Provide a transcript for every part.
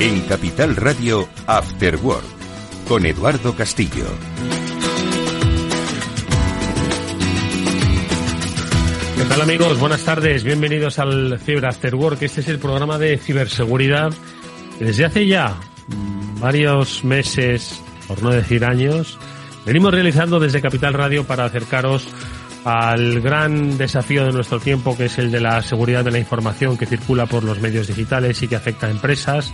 En Capital Radio, After Work, con Eduardo Castillo. ¿Qué tal, amigos? Buenas tardes, bienvenidos al Cyber After Work. Este es el programa de ciberseguridad que desde hace ya varios meses, por no decir años, venimos realizando desde Capital Radio para acercaros al gran desafío de nuestro tiempo, que es el de la seguridad de la información que circula por los medios digitales y que afecta a empresas,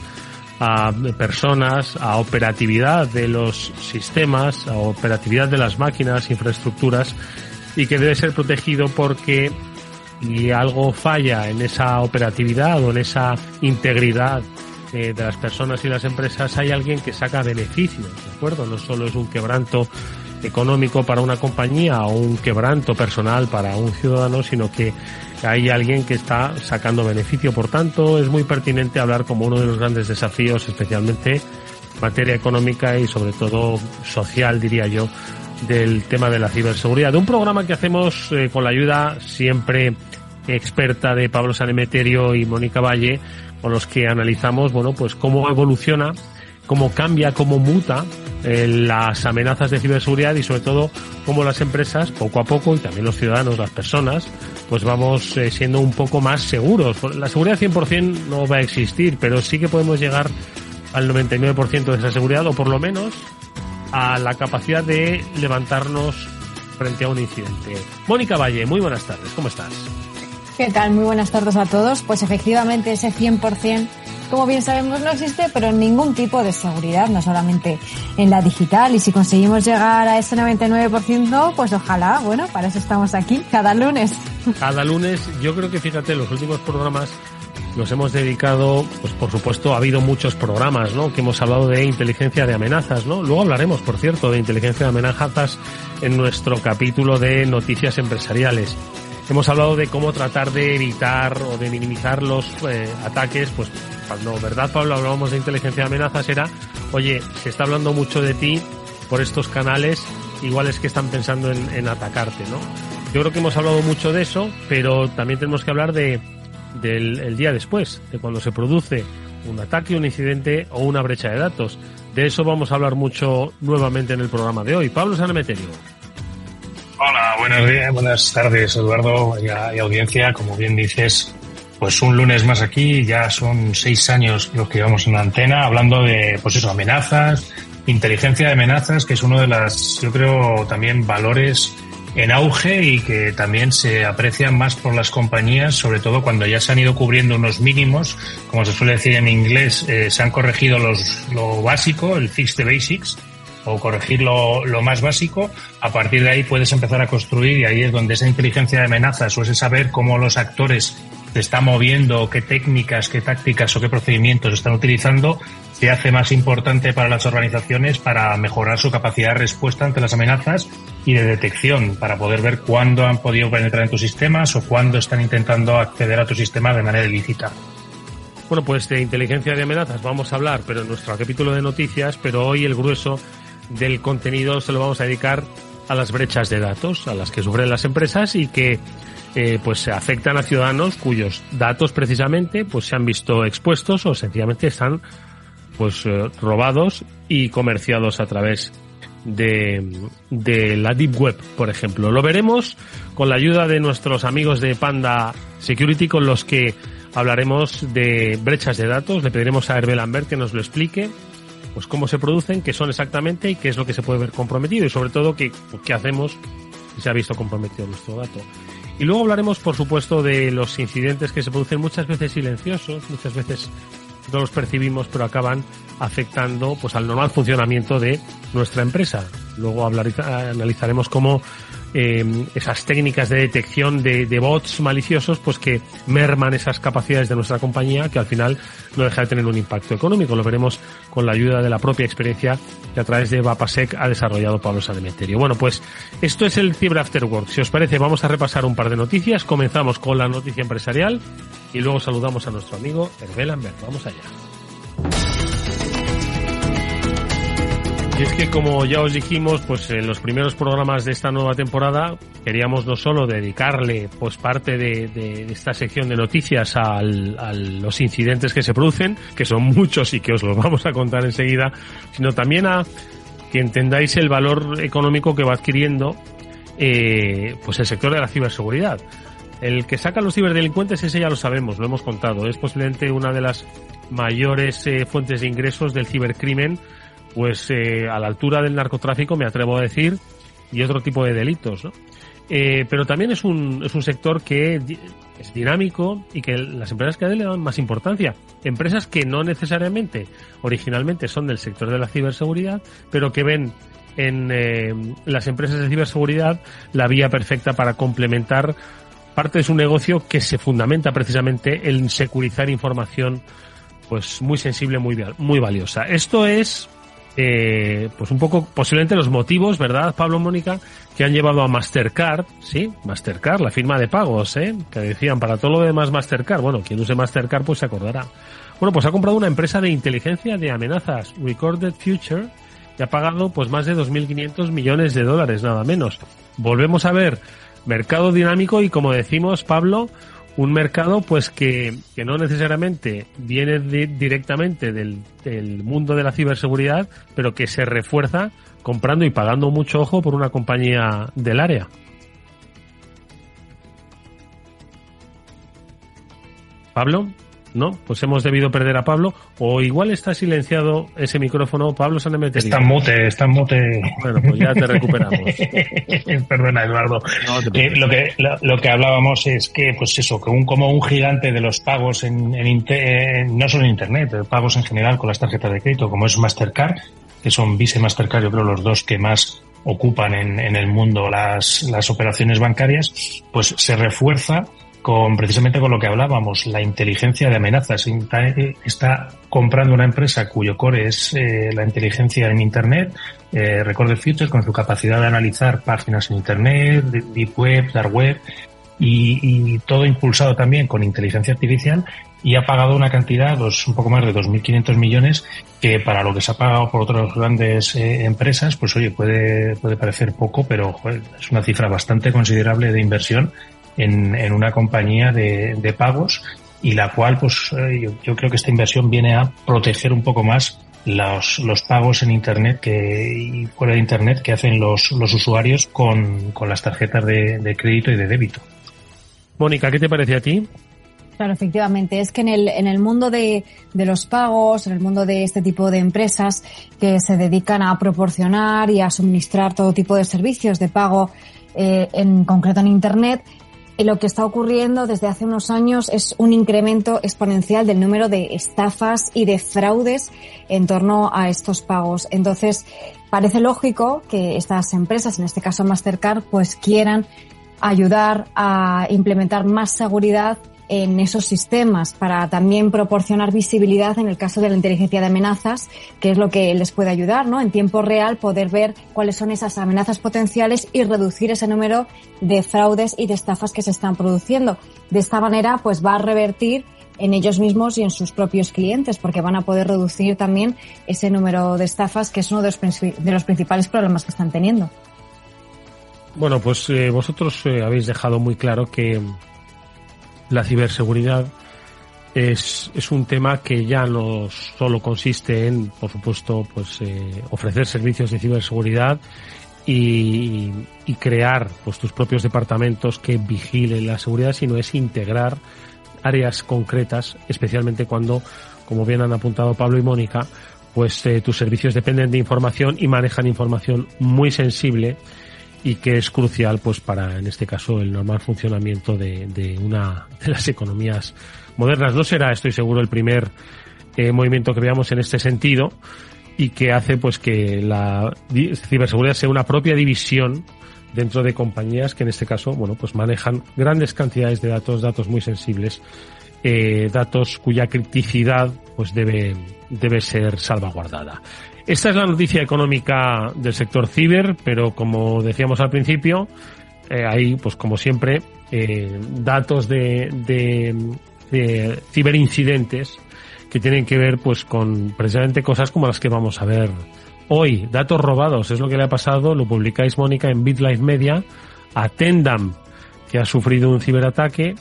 a personas, a operatividad de los sistemas, a operatividad de las máquinas, infraestructuras, y que debe ser protegido porque si algo falla en esa operatividad o en esa integridad de las personas y las empresas, hay alguien que saca beneficios, ¿de acuerdo? No solo es un quebranto económico para una compañía o un quebranto personal para un ciudadano, sino que hay alguien que está sacando beneficio. Por tanto, es muy pertinente hablar como uno de los grandes desafíos, especialmente en materia económica y sobre todo social, diría yo, del tema de la ciberseguridad. De un programa que hacemos con la ayuda siempre experta de Pablo Sanemeterio y Mónica Valle, con los que analizamos, bueno, pues cómo evoluciona, cómo cambia, cómo muta las amenazas de ciberseguridad y sobre todo cómo las empresas, poco a poco, y también los ciudadanos, las personas, pues vamos siendo un poco más seguros. La seguridad 100% no va a existir, pero sí que podemos llegar al 99% de esa seguridad, o por lo menos a la capacidad de levantarnos frente a un incidente. Mónica Valle, muy buenas tardes, ¿cómo estás? ¿Qué tal? Muy buenas tardes a todos. Pues efectivamente ese 100%, como bien sabemos, no existe, pero en ningún tipo de seguridad, no solamente en la digital. Y si conseguimos llegar a ese 99%, pues ojalá, bueno, para eso estamos aquí cada lunes. Cada lunes, yo creo que, fíjate, los últimos programas nos hemos dedicado, pues por supuesto ha habido muchos programas, ¿no?, que hemos hablado de inteligencia de amenazas, ¿no? Luego hablaremos, por cierto, de inteligencia de amenazas en nuestro capítulo de noticias empresariales. Hemos hablado de cómo tratar de evitar o de minimizar los ataques. Pues cuando, ¿verdad, Pablo?, hablábamos de inteligencia de amenazas era, oye, se está hablando mucho de ti por estos canales, igual es que están pensando en atacarte, ¿no? Yo creo que hemos hablado mucho de eso, pero también tenemos que hablar del día después, de cuando se produce un ataque, un incidente o una brecha de datos. De eso vamos a hablar mucho nuevamente en el programa de hoy. Pablo Sanemeterio. Hola, buenos días, buenas tardes, Eduardo y audiencia. Como bien dices, pues un lunes más aquí, ya son 6 años los que llevamos en la antena hablando de, pues eso, amenazas, inteligencia de amenazas, que es uno de las, yo creo, también valores en auge y que también se aprecian más por las compañías, sobre todo cuando ya se han ido cubriendo unos mínimos, como se suele decir en inglés, se han corregido lo básico, el fix the basics, o corregir lo más básico. A partir de ahí puedes empezar a construir, y ahí es donde esa inteligencia de amenazas o ese saber cómo los actores se están moviendo, qué técnicas, qué tácticas o qué procedimientos están utilizando, se hace más importante para las organizaciones para mejorar su capacidad de respuesta ante las amenazas y de detección, para poder ver cuándo han podido penetrar en tus sistemas o cuándo están intentando acceder a tu sistema de manera ilícita. Bueno, pues de inteligencia de amenazas vamos a hablar, pero en nuestro capítulo de noticias, pero hoy el grueso del contenido se lo vamos a dedicar a las brechas de datos, a las que sufren las empresas y que pues afectan a ciudadanos cuyos datos precisamente pues se han visto expuestos o sencillamente están pues robados y comerciados a través de la Deep Web, por ejemplo. Lo veremos con la ayuda de nuestros amigos de Panda Security, con los que hablaremos de brechas de datos. Le pediremos a Hervé Lambert que nos lo explique, pues cómo se producen, qué son exactamente y qué es lo que se puede ver comprometido y sobre todo qué hacemos si se ha visto comprometido nuestro dato. Y luego hablaremos, por supuesto, de los incidentes que se producen muchas veces silenciosos, muchas veces no los percibimos, pero acaban afectando pues al normal funcionamiento de nuestra empresa. Luego analizaremos cómo esas técnicas de detección de bots maliciosos pues que merman esas capacidades de nuestra compañía, que al final no deja de tener un impacto económico. Lo veremos con la ayuda de la propia experiencia que a través de Vapasec ha desarrollado Pablo Sanemeterio. Bueno, pues esto es el Cyber After Work. Si os parece, vamos a repasar un par de noticias. Comenzamos con la noticia empresarial y luego saludamos a nuestro amigo Hervé Lambert. Vamos allá. Y es que, como ya os dijimos, pues en los primeros programas de esta nueva temporada queríamos no solo dedicarle pues parte de esta sección de noticias a los incidentes que se producen, que son muchos y que os los vamos a contar enseguida, sino también a que entendáis el valor económico que va adquiriendo pues el sector de la ciberseguridad. El que saca a los ciberdelincuentes, ese ya lo sabemos, lo hemos contado, es posiblemente una de las mayores fuentes de ingresos del cibercrimen, pues a la altura del narcotráfico, me atrevo a decir, y otro tipo de delitos, ¿no? Pero también es un sector que es dinámico y que las empresas cada vez le dan más importancia. Empresas que no necesariamente originalmente son del sector de la ciberseguridad, pero que ven en las empresas de ciberseguridad la vía perfecta para complementar parte de su negocio, que se fundamenta precisamente en securizar información pues muy sensible, muy valiosa. Esto es pues un poco posiblemente los motivos, ¿verdad, Pablo, Mónica?, que han llevado a Mastercard, sí, Mastercard, la firma de pagos, que decían para todo lo demás Mastercard. Bueno, quien use Mastercard pues se acordará. Bueno, pues ha comprado una empresa de inteligencia de amenazas, Recorded Future, que ha pagado pues más de 2.500 millones de dólares, nada menos. Volvemos a ver mercado dinámico y, como decimos, Pablo, un mercado pues que no necesariamente viene directamente del mundo de la ciberseguridad, pero que se refuerza comprando y pagando mucho ojo por una compañía del área. ¿Pablo? ¿No? Pues hemos debido perder a Pablo, o igual está silenciado ese micrófono. Pablo Sanemeterio. Está en mute. Bueno, pues ya te recuperamos. Perdona, Eduardo. No, lo que hablábamos es que, pues eso, que como un gigante de los pagos no solo en Internet, pero pagos en general con las tarjetas de crédito, como es Mastercard, que son Visa y Mastercard, yo creo los dos que más ocupan en el mundo las operaciones bancarias, pues se refuerza precisamente con lo que hablábamos, la inteligencia de amenazas. Está comprando una empresa cuyo core es la inteligencia en Internet, Recorded Future, con su capacidad de analizar páginas en Internet, Deep Web, Dark Web, y todo impulsado también con inteligencia artificial, y ha pagado una cantidad, un poco más de 2.500 millones, que para lo que se ha pagado por otras grandes empresas, pues oye, puede parecer poco, pero joder, es una cifra bastante considerable de inversión en una compañía de pagos, y la cual pues yo creo que esta inversión viene a proteger un poco más los pagos en Internet y fuera de Internet que hacen los usuarios con las tarjetas de crédito y de débito. Mónica, ¿qué te parece a ti? Claro, efectivamente. Es que en el mundo de los pagos, en el mundo de este tipo de empresas que se dedican a proporcionar y a suministrar todo tipo de servicios de pago, en concreto en Internet, lo que está ocurriendo desde hace unos años es un incremento exponencial del número de estafas y de fraudes en torno a estos pagos. Entonces, parece lógico que estas empresas, en este caso Mastercard, pues quieran ayudar a implementar más seguridad en esos sistemas, para también proporcionar visibilidad en el caso de la inteligencia de amenazas, que es lo que les puede ayudar, ¿no? En tiempo real poder ver cuáles son esas amenazas potenciales y reducir ese número de fraudes y de estafas que se están produciendo. De esta manera, pues va a revertir en ellos mismos y en sus propios clientes, porque van a poder reducir también ese número de estafas, que es uno de los principales problemas que están teniendo. Bueno, pues vosotros habéis dejado muy claro que la ciberseguridad es un tema que ya no solo consiste en, por supuesto, pues ofrecer servicios de ciberseguridad y crear pues tus propios departamentos que vigilen la seguridad, sino es integrar áreas concretas, especialmente cuando, como bien han apuntado Pablo y Mónica, pues tus servicios dependen de información y manejan información muy sensible, y que es crucial pues para, en este caso, el normal funcionamiento de una de las economías modernas. No será, estoy seguro, el primer movimiento que veamos en este sentido, y que hace pues que la ciberseguridad sea una propia división dentro de compañías que, en este caso, bueno, pues manejan grandes cantidades de datos muy sensibles, datos cuya cripticidad pues debe ser salvaguardada. Esta es la noticia económica del sector ciber, pero como decíamos al principio, hay, pues como siempre, datos de ciberincidentes que tienen que ver pues con precisamente cosas como las que vamos a ver hoy, datos robados, es lo que le ha pasado, lo publicáis, Mónica, en BitLife Media, a Tendam, que ha sufrido un ciberataque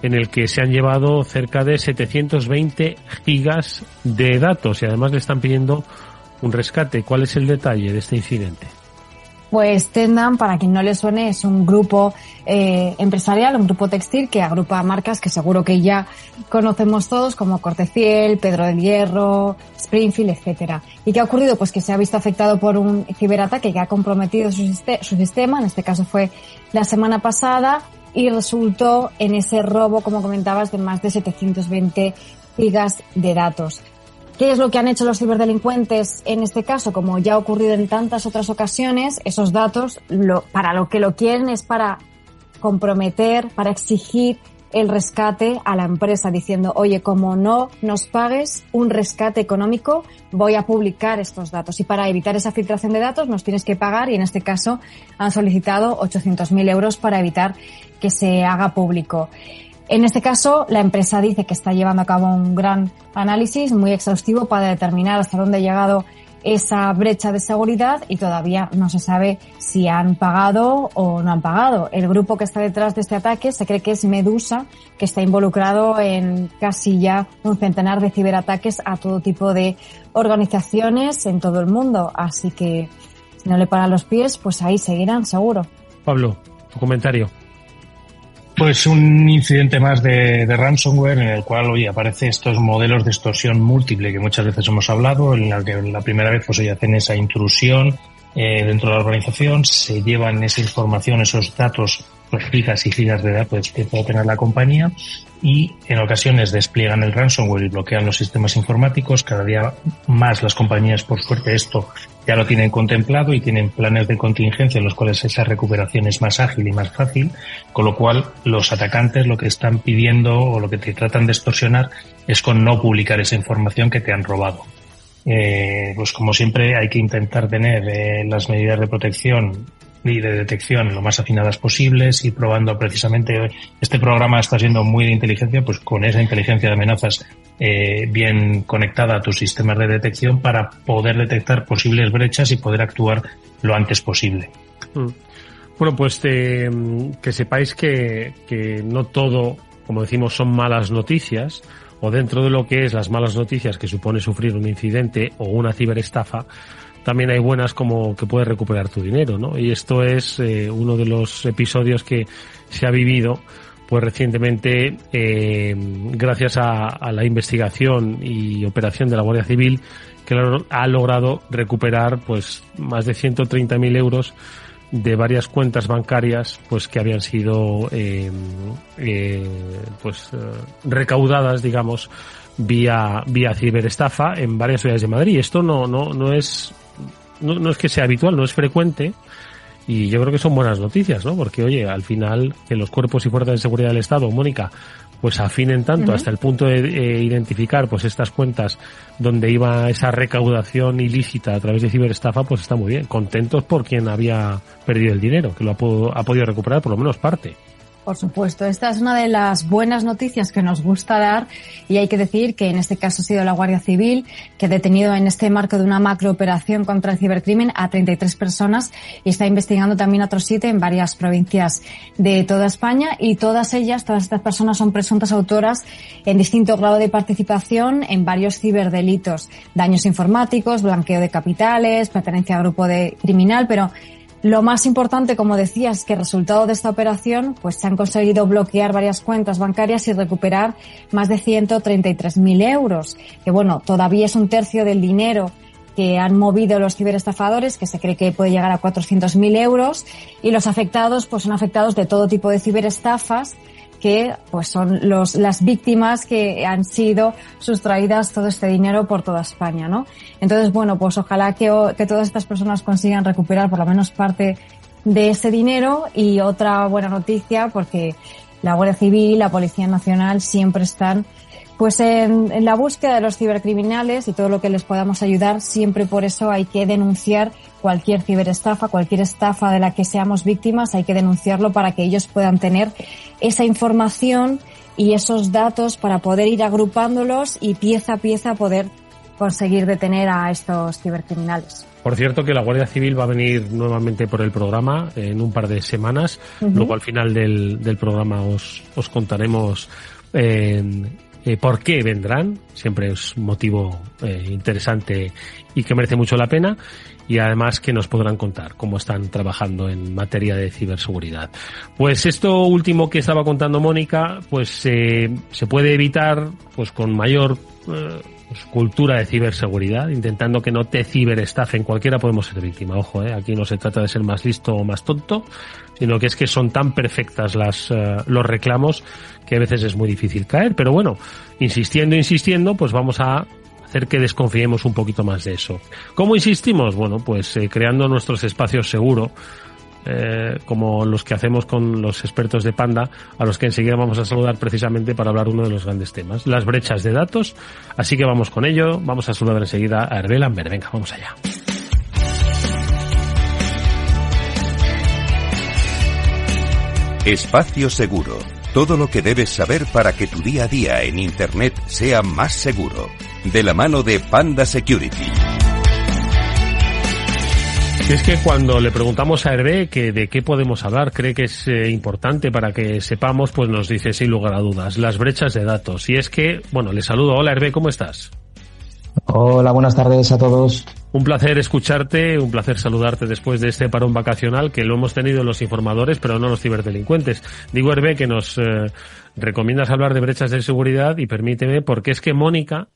en el que se han llevado cerca de 720 gigas de datos y además le están pidiendo un rescate. ¿Cuál es el detalle de este incidente? Pues Tendam, para quien no le suene, es un grupo empresarial, un grupo textil que agrupa marcas que seguro que ya conocemos todos, como Cortefiel, Pedro del Hierro, Springfield, etcétera. ¿Y qué ha ocurrido? Pues que se ha visto afectado por un ciberataque que ha comprometido su sistema, en este caso fue la semana pasada, y resultó en ese robo, como comentabas, de más de 720 gigas de datos. ¿Qué es lo que han hecho los ciberdelincuentes en este caso? Como ya ha ocurrido en tantas otras ocasiones, esos datos, para lo que lo quieren es para comprometer, para exigir el rescate a la empresa, diciendo, oye, como no nos pagues un rescate económico, voy a publicar estos datos. Y para evitar esa filtración de datos nos tienes que pagar, y en este caso han solicitado 800.000 euros para evitar que se haga público. En este caso, la empresa dice que está llevando a cabo un gran análisis muy exhaustivo para determinar hasta dónde ha llegado esa brecha de seguridad y todavía no se sabe si han pagado o no han pagado. El grupo que está detrás de este ataque se cree que es Medusa, que está involucrado en casi ya un centenar de ciberataques a todo tipo de organizaciones en todo el mundo. Así que si no le paran los pies, pues ahí seguirán, seguro. Pablo, tu comentario. Pues un incidente más de ransomware en el cual hoy aparecen estos modelos de extorsión múltiple que muchas veces hemos hablado, en la que la primera vez pues hoy hacen esa intrusión dentro de la organización, se llevan esa información, esos datos, pues gigas y gigas de datos que puede tener la compañía, y en ocasiones despliegan el ransomware y bloquean los sistemas informáticos. Cada día más las compañías, por suerte, esto ya lo tienen contemplado y tienen planes de contingencia en los cuales esa recuperación es más ágil y más fácil, con lo cual los atacantes lo que están pidiendo o lo que te tratan de extorsionar es con no publicar esa información que te han robado. Pues como siempre hay que intentar tener las medidas de protección y de detección lo más afinadas posibles, y probando precisamente, este programa está siendo muy de inteligencia, pues con esa inteligencia de amenazas bien conectada a tus sistemas de detección para poder detectar posibles brechas y poder actuar lo antes posible. Bueno, pues que sepáis que no todo, como decimos, son malas noticias, o dentro de lo que es las malas noticias que supone sufrir un incidente o una ciberestafa, también hay buenas, como que puedes recuperar tu dinero, ¿no? Y esto es uno de los episodios que se ha vivido pues recientemente gracias a la investigación y operación de la Guardia Civil, que ha logrado recuperar pues más de 130.000 euros de varias cuentas bancarias pues que habían sido recaudadas, digamos, vía ciberestafa en varias ciudades de Madrid. Esto no es que sea habitual, no es frecuente, y yo creo que son buenas noticias, ¿no? Porque, oye, al final, que los cuerpos y fuerzas de seguridad del Estado, Mónica, pues afinen tanto hasta el punto de identificar pues estas cuentas donde iba esa recaudación ilícita a través de ciberestafa, pues está muy bien. Contentos por quien había perdido el dinero, que lo ha podido recuperar por lo menos parte. Por supuesto, esta es una de las buenas noticias que nos gusta dar, y hay que decir que en este caso ha sido la Guardia Civil que ha detenido en este marco de una macrooperación contra el cibercrimen a 33 personas y está investigando también a otros 7 en varias provincias de toda España, y todas estas personas son presuntas autoras en distinto grado de participación en varios ciberdelitos, daños informáticos, blanqueo de capitales, pertenencia a grupo criminal, pero lo más importante, como decías, es que resultado de esta operación, pues se han conseguido bloquear varias cuentas bancarias y recuperar más de 133.000 euros, que bueno, todavía es un tercio del dinero que han movido los ciberestafadores, que se cree que puede llegar a 400.000 euros, y los afectados, pues son afectados de todo tipo de ciberestafas, que pues son las víctimas que han sido sustraídas todo este dinero por toda España, ¿no? Entonces, bueno, pues ojalá que todas estas personas consigan recuperar por lo menos parte de ese dinero. Y otra buena noticia, porque la Guardia Civil, la Policía Nacional siempre están pues en la búsqueda de los cibercriminales y todo lo que les podamos ayudar. Siempre, por eso hay que denunciar cualquier ciberestafa, cualquier estafa de la que seamos víctimas, hay que denunciarlo para que ellos puedan tener esa información y esos datos para poder ir agrupándolos y pieza a pieza poder conseguir detener a estos cibercriminales. Por cierto, que la Guardia Civil va a venir nuevamente por el programa en un par de semanas. Luego, al final del programa, os contaremos por qué vendrán. Siempre es un motivo interesante y que merece mucho la pena. Y además que nos podrán contar cómo están trabajando en materia de ciberseguridad. Pues esto último que estaba contando Mónica, pues se puede evitar pues con mayor cultura de ciberseguridad, intentando que no te ciberestafen. Cualquiera podemos ser víctima, ojo, aquí no se trata de ser más listo o más tonto, sino que es que son tan perfectas los reclamos que a veces es muy difícil caer. Pero bueno, insistiendo, pues vamos a hacer que desconfiemos un poquito más de eso. ¿Cómo insistimos? Bueno, pues creando nuestros espacios seguros, como los que hacemos con los expertos de Panda, a los que enseguida vamos a saludar precisamente para hablar uno de los grandes temas, las brechas de datos. Así que vamos con ello, vamos a saludar enseguida a Hervé Lambert. Venga, vamos allá. Espacio Seguro. Todo lo que debes saber para que tu día a día en Internet sea más seguro. De la mano de Panda Security. Es que cuando le preguntamos a Hervé que de qué podemos hablar, cree que es importante para que sepamos, pues nos dice sin lugar a dudas, las brechas de datos. Y es que, bueno, le saludo. Hola Hervé, ¿cómo estás? Hola, buenas tardes a todos. Un placer escucharte, un placer saludarte después de este parón vacacional que lo hemos tenido los informadores, pero no los ciberdelincuentes. Digo, Hervé, que nos recomiendas hablar de brechas de seguridad y permíteme, porque es que Mónica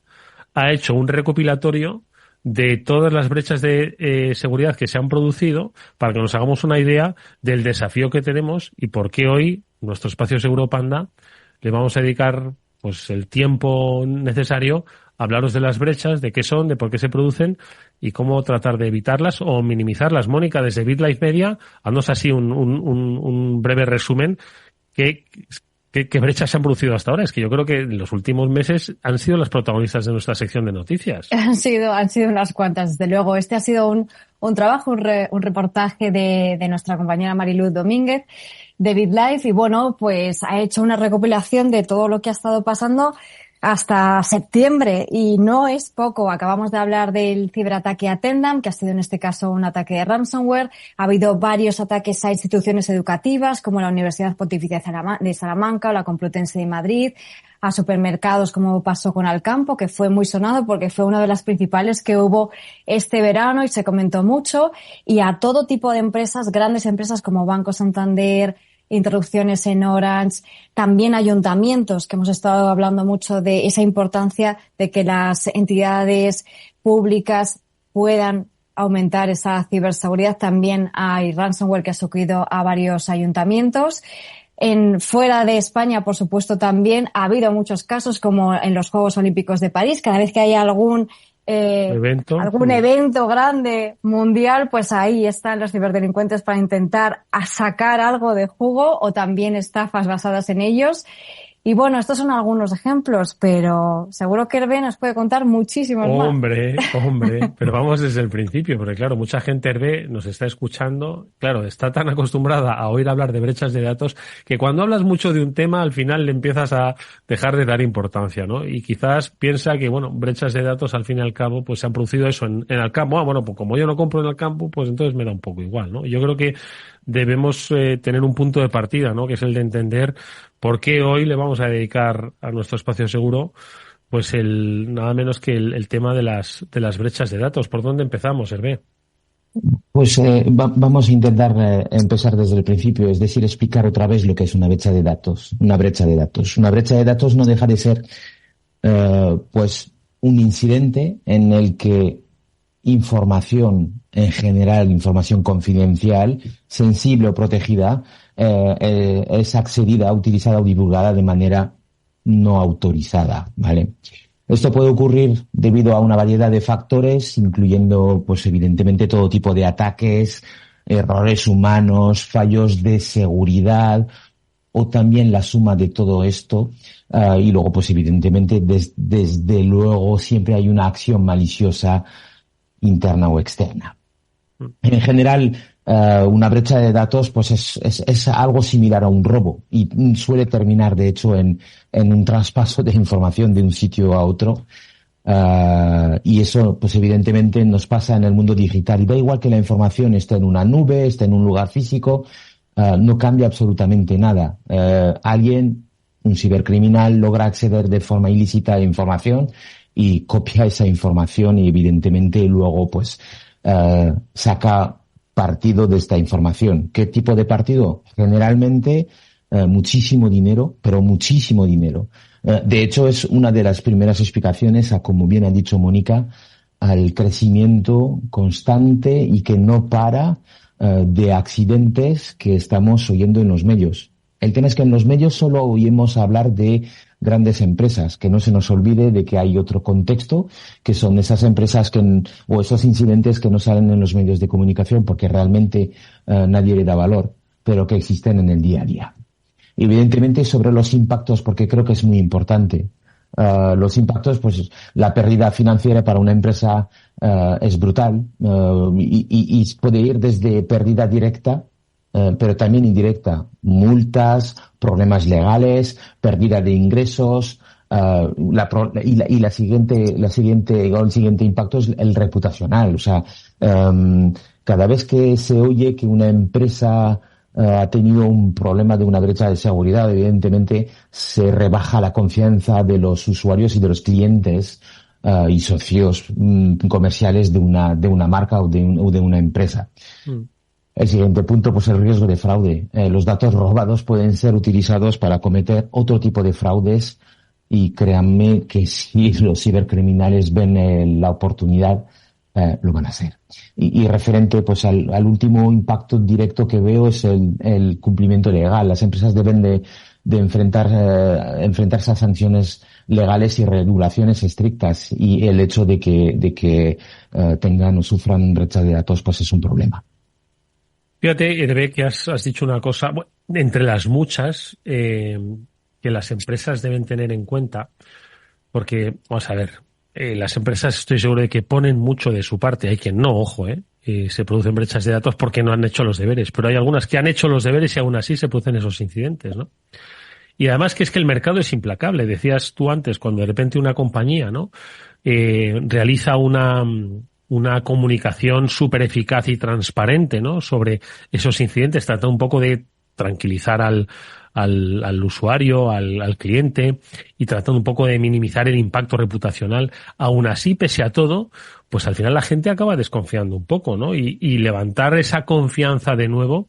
ha hecho un recopilatorio de todas las brechas de seguridad que se han producido para que nos hagamos una idea del desafío que tenemos y por qué hoy, nuestro espacio seguro Panda, le vamos a dedicar pues el tiempo necesario a hablaros de las brechas, de qué son, de por qué se producen y cómo tratar de evitarlas o minimizarlas. Mónica, desde BitLife Media, haznos así un breve resumen. ¿Qué brechas se han producido hasta ahora? Es que yo creo que en los últimos meses han sido las protagonistas de nuestra sección de noticias. Han sido unas cuantas, desde luego. Este ha sido un trabajo, un reportaje de nuestra compañera Mariluz Domínguez de BitLife y bueno, pues ha hecho una recopilación de todo lo que ha estado pasando hasta septiembre y no es poco. Acabamos de hablar del ciberataque a Tendam, que ha sido en este caso un ataque de ransomware. Ha habido varios ataques a instituciones educativas como la Universidad Pontificia de Salamanca o la Complutense de Madrid, a supermercados como pasó con Alcampo, que fue muy sonado porque fue una de las principales que hubo este verano y se comentó mucho, y a todo tipo de empresas, grandes empresas como Banco Santander, interrupciones en Orange, también ayuntamientos, que hemos estado hablando mucho de esa importancia de que las entidades públicas puedan aumentar esa ciberseguridad. También hay ransomware que ha sucedido a varios ayuntamientos. Fuera de España, por supuesto, también ha habido muchos casos, como en los Juegos Olímpicos de París. Cada vez que hay algún evento grande mundial, pues ahí están los ciberdelincuentes para intentar sacar algo de jugo o también estafas basadas en ellos. Y bueno, estos son algunos ejemplos, pero seguro que Hervé nos puede contar muchísimos más. Hombre, pero vamos desde el principio, porque claro, mucha gente, Hervé, nos está escuchando, claro, está tan acostumbrada a oír hablar de brechas de datos que cuando hablas mucho de un tema, al final le empiezas a dejar de dar importancia, ¿no? Y quizás piensa que, bueno, brechas de datos, al fin y al cabo, pues se han producido eso en Alcampo. Bueno, pues como yo no compro en Alcampo, pues entonces me da un poco igual, ¿no? Yo creo que debemos tener un punto de partida, ¿no? Que es el de entender por qué hoy le vamos a dedicar a nuestro espacio seguro pues nada menos que el tema de las brechas de datos. ¿Por dónde empezamos, Hervé? Pues vamos a intentar empezar desde el principio, es decir, explicar otra vez lo que es una brecha de datos. Una brecha de datos no deja de ser pues un incidente en el que información en general, información confidencial, sensible o protegida, es accedida, utilizada o divulgada de manera no autorizada, ¿vale? Esto puede ocurrir debido a una variedad de factores, incluyendo, pues evidentemente, todo tipo de ataques, errores humanos, fallos de seguridad, o también la suma de todo esto, y luego, pues evidentemente, desde luego, siempre hay una acción maliciosa interna o externa. En general, una brecha de datos pues es algo similar a un robo y suele terminar, de hecho, en un traspaso de información de un sitio a otro. Y eso, pues evidentemente nos pasa en el mundo digital. Y da igual que la información esté en una nube, esté en un lugar físico, no cambia absolutamente nada. Un cibercriminal, logra acceder de forma ilícita a información y copia esa información y evidentemente luego pues saca partido de esta información. ¿Qué tipo de partido? Generalmente muchísimo dinero, pero muchísimo dinero. De hecho, es una de las primeras explicaciones a, como bien ha dicho Mónica, al crecimiento constante y que no para de accidentes que estamos oyendo en los medios. El tema es que en los medios solo oímos hablar de grandes empresas, que no se nos olvide de que hay otro contexto, que son esas empresas o esos incidentes que no salen en los medios de comunicación porque realmente nadie le da valor, pero que existen en el día a día. Evidentemente sobre los impactos, porque creo que es muy importante. Los impactos, pues la pérdida financiera para una empresa es brutal y puede ir desde pérdida directa, pero también indirecta, multas, problemas legales, pérdida de ingresos, el siguiente impacto es el reputacional. O sea, cada vez que se oye que una empresa ha tenido un problema de una brecha de seguridad, evidentemente se rebaja la confianza de los usuarios y de los clientes y socios comerciales de una marca o de una empresa. El siguiente punto, pues el riesgo de fraude. Los datos robados pueden ser utilizados para cometer otro tipo de fraudes y créanme que si los cibercriminales ven la oportunidad, lo van a hacer. Y referente pues al último impacto directo que veo es el cumplimiento legal. Las empresas deben de enfrentarse a sanciones legales y regulaciones estrictas, y el hecho de que tengan o sufran brecha de datos pues es un problema. Fíjate, Hervé, que has dicho una cosa, bueno, entre las muchas que las empresas deben tener en cuenta, porque, vamos a ver, las empresas estoy seguro de que ponen mucho de su parte, hay quien no, ojo, se producen brechas de datos porque no han hecho los deberes, pero hay algunas que han hecho los deberes y aún así se producen esos incidentes, ¿no? Y además que es que el mercado es implacable. Decías tú antes, cuando de repente una compañía, ¿no? Realiza una comunicación súper eficaz y transparente, ¿no? Sobre esos incidentes, trata un poco de tranquilizar al usuario, al cliente, y tratando un poco de minimizar el impacto reputacional. Aún así, pese a todo, pues al final la gente acaba desconfiando un poco, ¿no? Y levantar esa confianza de nuevo,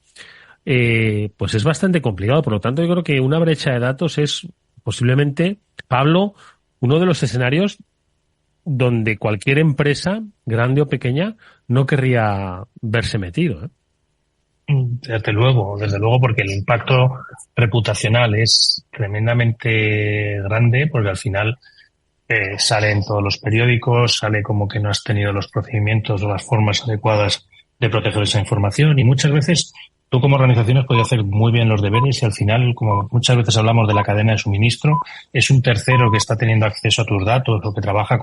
pues es bastante complicado. Por lo tanto, yo creo que una brecha de datos es posiblemente, Pablo, uno de los escenarios donde cualquier empresa, grande o pequeña, no querría verse metido, ¿eh? Desde luego, porque el impacto reputacional es tremendamente grande, porque al final sale en todos los periódicos, sale como que no has tenido los procedimientos o las formas adecuadas de proteger esa información, y muchas veces tú como organizaciones puedes hacer muy bien los deberes y al final, como muchas veces hablamos de la cadena de suministro, es un tercero que está teniendo acceso a tus datos o que trabaja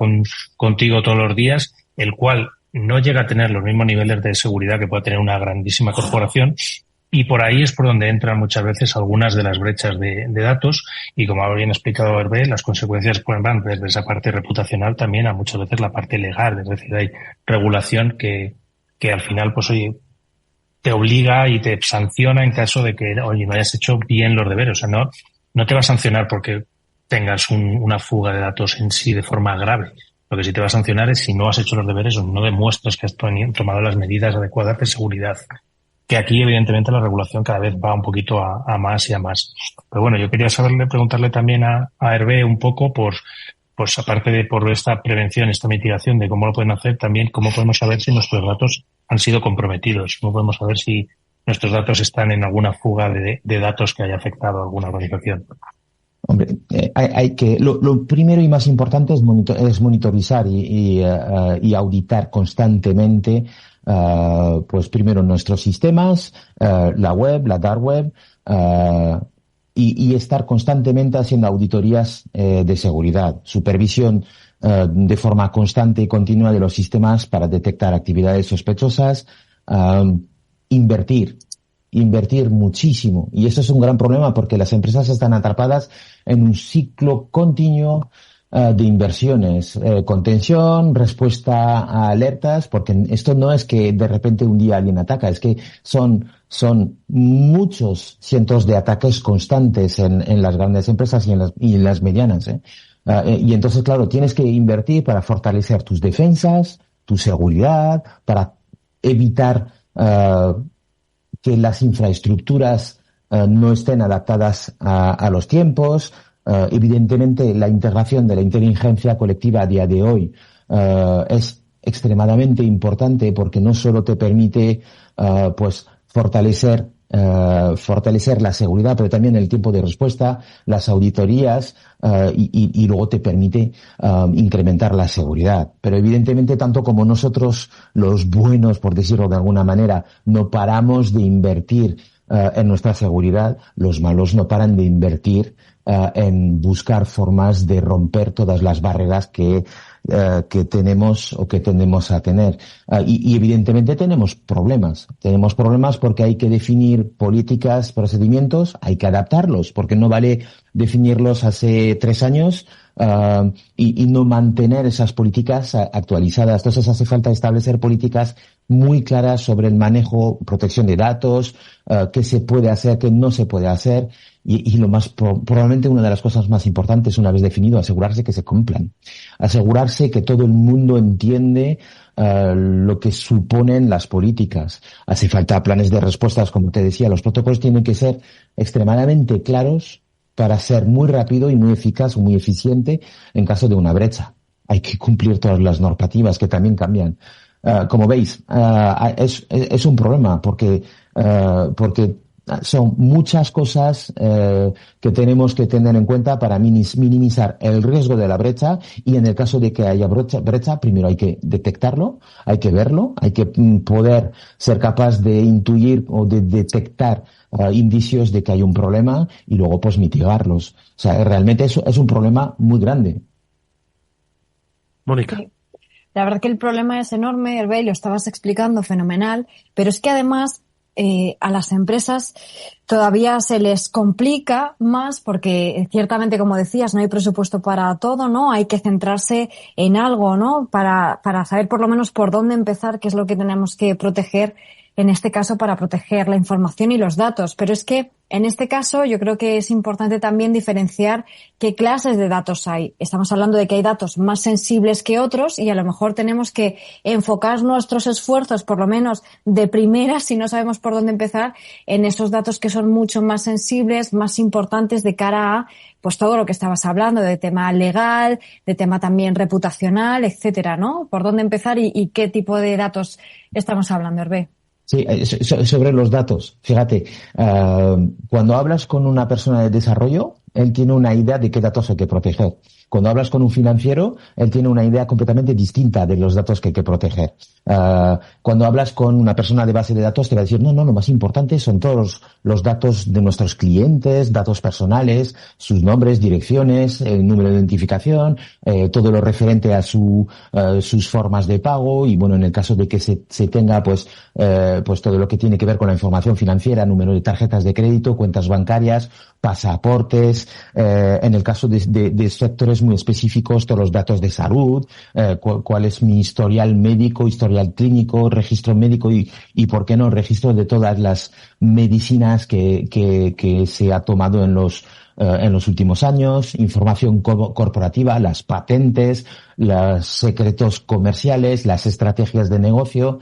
contigo todos los días, el cual no llega a tener los mismos niveles de seguridad que puede tener una grandísima corporación, y por ahí es por donde entran muchas veces algunas de las brechas de datos, y como ha bien explicado Hervé, las consecuencias van desde esa parte reputacional también a muchas veces la parte legal, es decir, hay regulación que al final pues oye, te obliga y te sanciona en caso de que oye, no hayas hecho bien los deberes. O sea, no te va a sancionar porque tengas una fuga de datos en sí de forma grave. Lo que sí te va a sancionar es si no has hecho los deberes o no demuestras que has tomado las medidas adecuadas de seguridad. Que aquí, evidentemente, la regulación cada vez va un poquito a más y a más. Pero bueno, yo quería preguntarle también a Hervé un poco pues aparte de por esta prevención, esta mitigación de cómo lo pueden hacer, también cómo podemos saber si nuestros datos han sido comprometidos, cómo podemos saber si nuestros datos están en alguna fuga de datos que haya afectado a alguna organización. Hombre, hay que lo primero y más importante es monitorizar y auditar constantemente, pues primero nuestros sistemas, la web, la dark web, y estar constantemente haciendo auditorías de seguridad, supervisión de forma constante y continua de los sistemas para detectar actividades sospechosas, invertir muchísimo. Y eso es un gran problema porque las empresas están atrapadas en un ciclo continuo de inversiones, contención, respuesta a alertas, porque esto no es que de repente un día alguien ataca, es que son muchos cientos de ataques constantes en las grandes empresas y en las medianas, y entonces, claro, tienes que invertir para fortalecer tus defensas, tu seguridad, para evitar que las infraestructuras no estén adaptadas a los tiempos. Evidentemente, la integración de la inteligencia colectiva a día de hoy es extremadamente importante porque no solo te permite pues fortalecer la seguridad, pero también el tiempo de respuesta, las auditorías y luego te permite incrementar la seguridad. Pero evidentemente, tanto como nosotros, los buenos, por decirlo de alguna manera, no paramos de invertir en nuestra seguridad, los malos no paran de invertir en buscar formas de romper todas las barreras que tenemos o que tendemos a tener. Y evidentemente tenemos problemas. Tenemos problemas porque hay que definir políticas, procedimientos, hay que adaptarlos, porque no vale definirlos hace 3 años y no mantener esas políticas actualizadas. Entonces hace falta establecer políticas muy claras sobre el manejo, protección de datos, qué se puede hacer, qué no se puede hacer. Y lo más, probablemente una de las cosas más importantes, una vez definido, asegurarse que se cumplan. Asegurarse que todo el mundo entiende lo que suponen las políticas. Hace falta planes de respuestas, como te decía, los protocolos tienen que ser extremadamente claros para ser muy rápido y muy eficaz o muy eficiente en caso de una brecha. Hay que cumplir todas las normativas que también cambian. Como veis, es un problema porque son muchas cosas que tenemos que tener en cuenta para minimizar el riesgo de la brecha, y en el caso de que haya brecha, primero hay que detectarlo, hay que verlo, hay que poder ser capaz de intuir o de detectar indicios de que hay un problema y luego pues mitigarlos. O sea, realmente eso es un problema muy grande. Mónica. Sí. La verdad que el problema es enorme, Hervé, lo estabas explicando fenomenal, pero es que además a las empresas todavía se les complica más porque ciertamente, como decías, no hay presupuesto para todo, ¿no? Hay que centrarse en algo, ¿no? Para saber por lo menos por dónde empezar, qué es lo que tenemos que proteger, en este caso para proteger la información y los datos. Pero es que en este caso yo creo que es importante también diferenciar qué clases de datos hay. Estamos hablando de que hay datos más sensibles que otros y a lo mejor tenemos que enfocar nuestros esfuerzos, por lo menos de primera, si no sabemos por dónde empezar, en esos datos que son mucho más sensibles, más importantes de cara a pues todo lo que estabas hablando, de tema legal, de tema también reputacional, etcétera, ¿no? ¿Por dónde empezar y qué tipo de datos estamos hablando, Hervé? Sí, sobre los datos. Fíjate, cuando hablas con una persona de desarrollo, él tiene una idea de qué datos hay que proteger. Cuando hablas con un financiero, él tiene una idea completamente distinta de los datos que hay que proteger. Cuando hablas con una persona de base de datos, te va a decir, no, lo más importante son todos los datos de nuestros clientes, datos personales, sus nombres, direcciones, el número de identificación, todo lo referente a sus formas de pago y, bueno, en el caso de que se tenga, pues todo lo que tiene que ver con la información financiera, número de tarjetas de crédito, cuentas bancarias, pasaportes, en el caso de sectores muy específicos, todos los datos de salud, cuál es mi historial médico, historial clínico, registro médico y por qué no, registro de todas las medicinas que se ha tomado en los últimos años, información corporativa, las patentes, los secretos comerciales, las estrategias de negocio.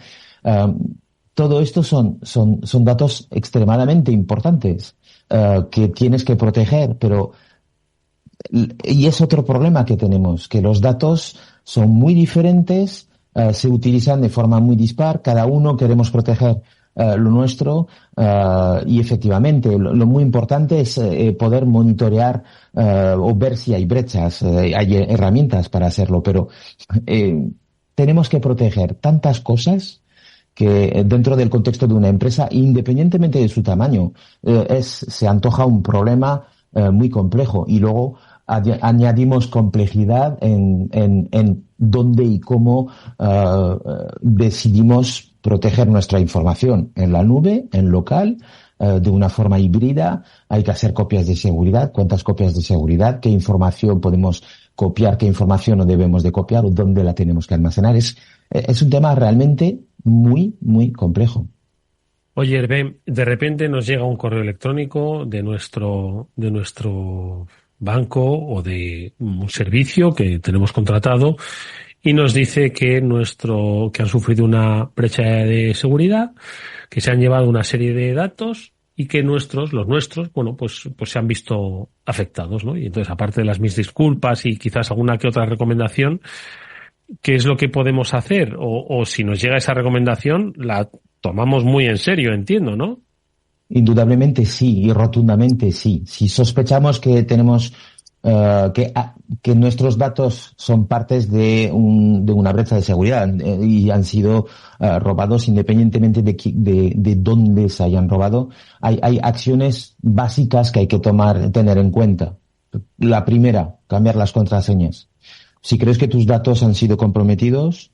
Todo esto son datos extremadamente importantes que tienes que proteger, y es otro problema que tenemos, que los datos son muy diferentes, se utilizan de forma muy dispar, cada uno queremos proteger lo nuestro, y efectivamente lo muy importante es poder monitorear o ver si hay brechas, hay herramientas para hacerlo, pero tenemos que proteger tantas cosas que dentro del contexto de una empresa, independientemente de su tamaño, se antoja un problema muy complejo, y luego añadimos complejidad en dónde y cómo decidimos proteger nuestra información, en la nube, en local, de una forma híbrida. Hay que hacer copias de seguridad. ¿Cuántas copias de seguridad? ¿Qué información podemos copiar? ¿Qué información no debemos de copiar? ¿O dónde la tenemos que almacenar? Es un tema realmente muy, muy complejo. Oye, Hervé, de repente nos llega un correo electrónico de nuestro banco o de un servicio que tenemos contratado y nos dice que han sufrido una brecha de seguridad, que se han llevado una serie de datos y que los nuestros, bueno, pues se han visto afectados, ¿no? Y entonces, aparte de mis disculpas y quizás alguna que otra recomendación, ¿qué es lo que podemos hacer? O si nos llega esa recomendación, la tomamos muy en serio, entiendo, ¿no? Indudablemente sí, y rotundamente sí. Si sospechamos que tenemos que nuestros datos son partes de una brecha de seguridad y han sido robados independientemente de dónde se hayan robado, hay acciones básicas que hay que tener en cuenta. La primera, cambiar las contraseñas. Si crees que tus datos han sido comprometidos,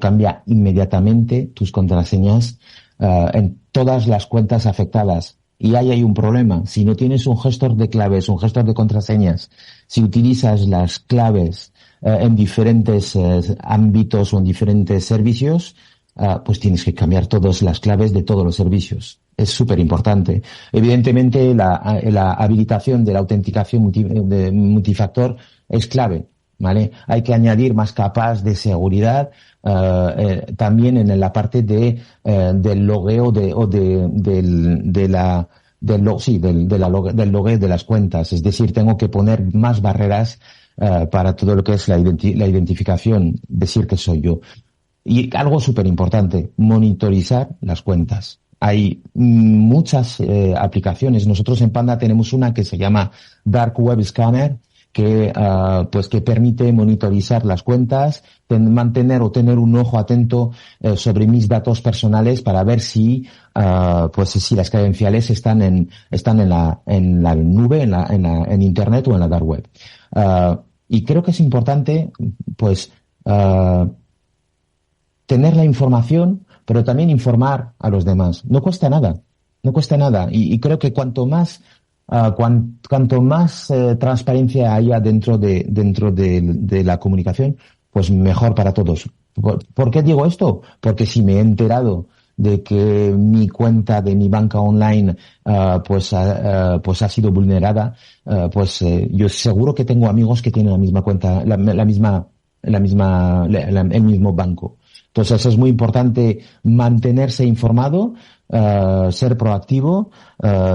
cambia inmediatamente tus contraseñas en todas las cuentas afectadas. Y ahí hay un problema. Si no tienes un gestor de claves, un gestor de contraseñas, si utilizas las claves en diferentes ámbitos o en diferentes servicios, pues tienes que cambiar todas las claves de todos los servicios. Es súper importante. Evidentemente, la habilitación de la autenticación multifactor es clave, ¿vale? Hay que añadir más capas de seguridad también en la parte del logueo del logueo de las cuentas. Es decir, tengo que poner más barreras para todo lo que es la identificación, decir que soy yo. Y algo súper importante, monitorizar las cuentas. Hay muchas aplicaciones. Nosotros en Panda tenemos una que se llama Dark Web Scanner, que permite monitorizar las cuentas, mantener o tener un ojo atento sobre mis datos personales para ver si las credenciales están en la nube, en internet o en la dark web. Y creo que es importante tener la información, pero también informar a los demás. No cuesta nada. Y creo que cuanto más transparencia haya dentro de la comunicación, pues mejor para todos. ¿Por qué digo esto? Porque si me he enterado de que mi cuenta de mi banca online ha sido vulnerada, yo seguro que tengo amigos que tienen la misma cuenta, el mismo banco. Entonces es muy importante mantenerse informado, ser proactivo,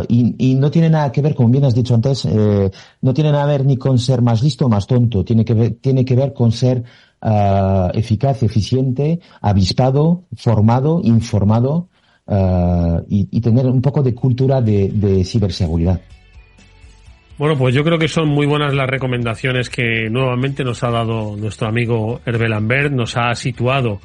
y no tiene nada que ver, como bien has dicho antes, no tiene nada que ver ni con ser más listo o más tonto, tiene que ver con ser eficaz, eficiente, avispado, formado, informado, y tener un poco de cultura de ciberseguridad. Bueno, pues yo creo que son muy buenas las recomendaciones que nuevamente nos ha dado nuestro amigo Hervé Lambert, nos ha situado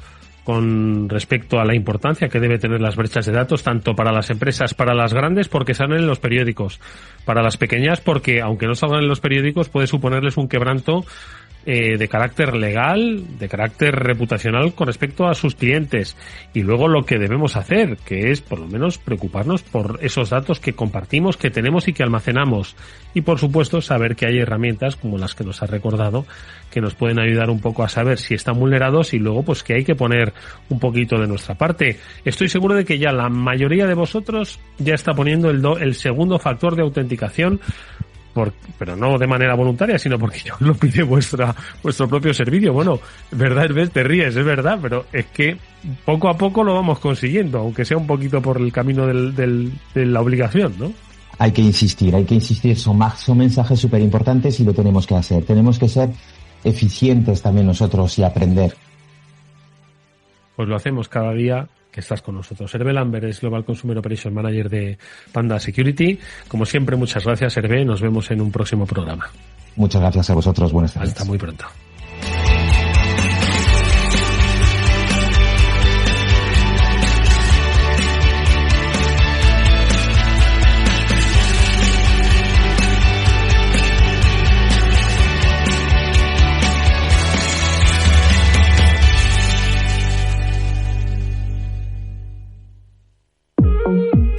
con respecto a la importancia que debe tener las brechas de datos, tanto para las empresas, para las grandes, porque salen en los periódicos, para las pequeñas, porque aunque no salgan en los periódicos, puede suponerles un quebranto de carácter legal, de carácter reputacional con respecto a sus clientes. Y luego lo que debemos hacer, que es por lo menos preocuparnos por esos datos que compartimos, que tenemos y que almacenamos. Y por supuesto saber que hay herramientas como las que nos ha recordado que nos pueden ayudar un poco a saber si están vulnerados y luego pues que hay que poner un poquito de nuestra parte. Estoy seguro de que ya la mayoría de vosotros ya está poniendo el segundo factor de autenticación, pero no de manera voluntaria, sino porque ya os lo pide vuestro propio servicio. Bueno, verdad, Hervé, te ríes, es verdad, pero es que poco a poco lo vamos consiguiendo, aunque sea un poquito por el camino de la obligación, ¿no? Hay que insistir, son mensajes súper importantes y lo tenemos que hacer. Tenemos que ser eficientes también nosotros y aprender. Pues lo hacemos cada día que estás con nosotros. Hervé Lambert es Global Consumer Operations Manager de Panda Security. Como siempre, muchas gracias, Hervé. Nos vemos en un próximo programa. Muchas gracias a vosotros. Buenas tardes. Hasta muy pronto.